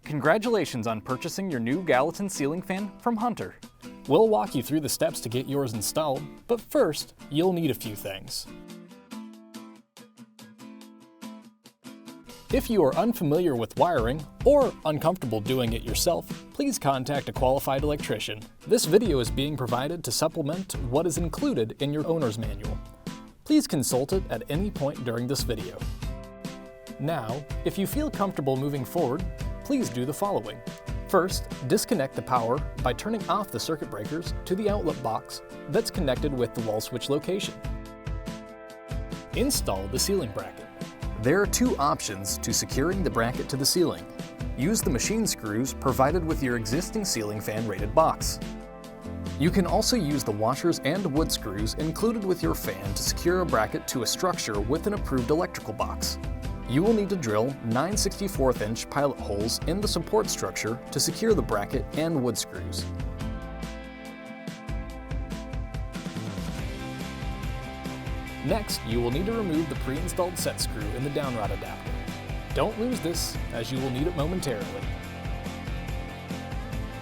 Congratulations on purchasing your new Gallatin ceiling fan from Hunter. We'll walk you through the steps to get yours installed, but first, you'll need a few things. If you are unfamiliar with wiring or uncomfortable doing it yourself, please contact a qualified electrician. This video is being provided to supplement what is included in your owner's manual. Please consult it at any point during this video. Now, if you feel comfortable moving forward, please do the following. First, disconnect the power by turning off the circuit breakers to the outlet box that's connected with the wall switch location. Install the ceiling bracket. There are two options to securing the bracket to the ceiling. Use the machine screws provided with your existing ceiling fan rated box. You can also use the washers and wood screws included with your fan to secure a bracket to a structure with an approved electrical box. You will need to drill 9/64" pilot holes in the support structure to secure the bracket and wood screws. Next, you will need to remove the pre-installed set screw in the downrod adapter. Don't lose this, as you will need it momentarily.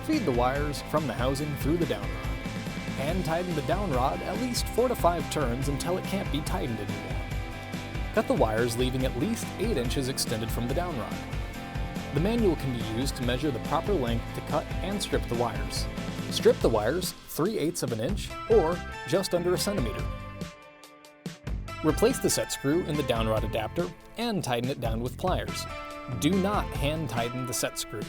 Feed the wires from the housing through the downrod. Hand tighten the downrod at least 4 to 5 turns until it can't be tightened anymore. Cut the wires leaving at least 8 inches extended from the downrod. The manual can be used to measure the proper length to cut and strip the wires. Strip the wires 3/8 of an inch or just under a centimeter. Replace the set screw in the downrod adapter and tighten it down with pliers. Do not hand tighten the set screw.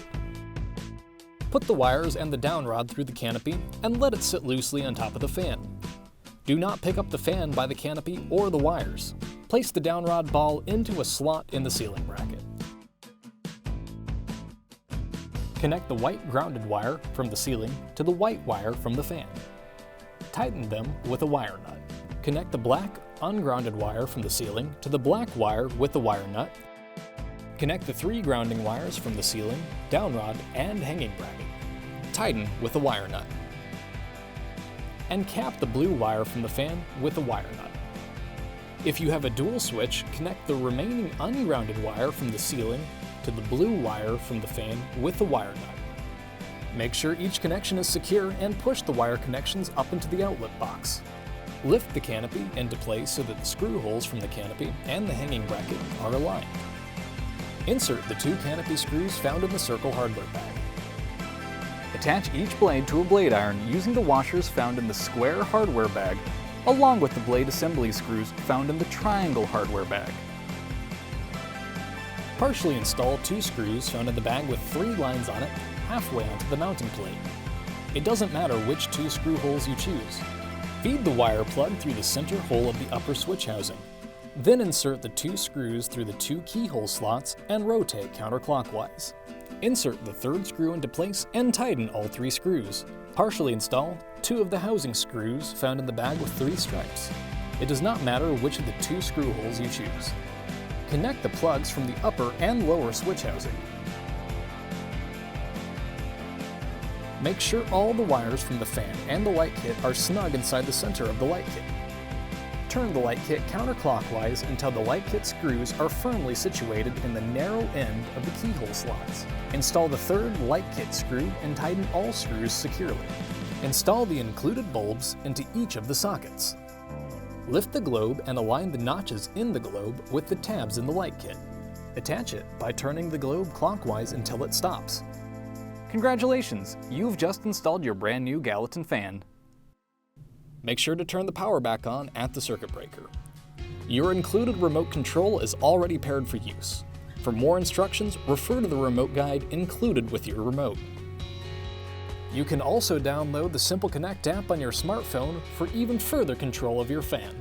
Put the wires and the downrod through the canopy and let it sit loosely on top of the fan. Do not pick up the fan by the canopy or the wires. Place the downrod ball into a slot in the ceiling bracket. Connect the white grounded wire from the ceiling to the white wire from the fan. Tighten them with a wire nut. Connect the black ungrounded wire from the ceiling to the black wire with the wire nut. Connect the 3 grounding wires from the ceiling, downrod, and hanging bracket. Tighten with a wire nut. And cap the blue wire from the fan with a wire nut. If you have a dual switch, connect the remaining ungrounded wire from the ceiling to the blue wire from the fan with the wire nut. Make sure each connection is secure and push the wire connections up into the outlet box. Lift the canopy into place so that the screw holes from the canopy and the hanging bracket are aligned. Insert the 2 canopy screws found in the circle hardware bag. Attach each blade to a blade iron using the washers found in the square hardware bag, along with the blade assembly screws found in the triangle hardware bag. Partially install 2 screws found in the bag with 3 lines on it, halfway onto the mounting plate. It doesn't matter which 2 screw holes you choose. Feed the wire plug through the center hole of the upper switch housing. Then insert the 2 screws through the 2 keyhole slots and rotate counterclockwise. Insert the 3rd screw into place and tighten all 3 screws. Partially install 2 of the housing screws found in the bag with 3 stripes. It does not matter which of the 2 screw holes you choose. Connect the plugs from the upper and lower switch housing. Make sure all the wires from the fan and the light kit are snug inside the center of the light kit. Turn the light kit counterclockwise until the light kit screws are firmly situated in the narrow end of the keyhole slots. Install the 3rd light kit screw and tighten all screws securely. Install the included bulbs into each of the sockets. Lift the globe and align the notches in the globe with the tabs in the light kit. Attach it by turning the globe clockwise until it stops. Congratulations! You've just installed your brand new Gallatin fan. Make sure to turn the power back on at the circuit breaker. Your included remote control is already paired for use. For more instructions, refer to the remote guide included with your remote. You can also download the Simple Connect app on your smartphone for even further control of your fan.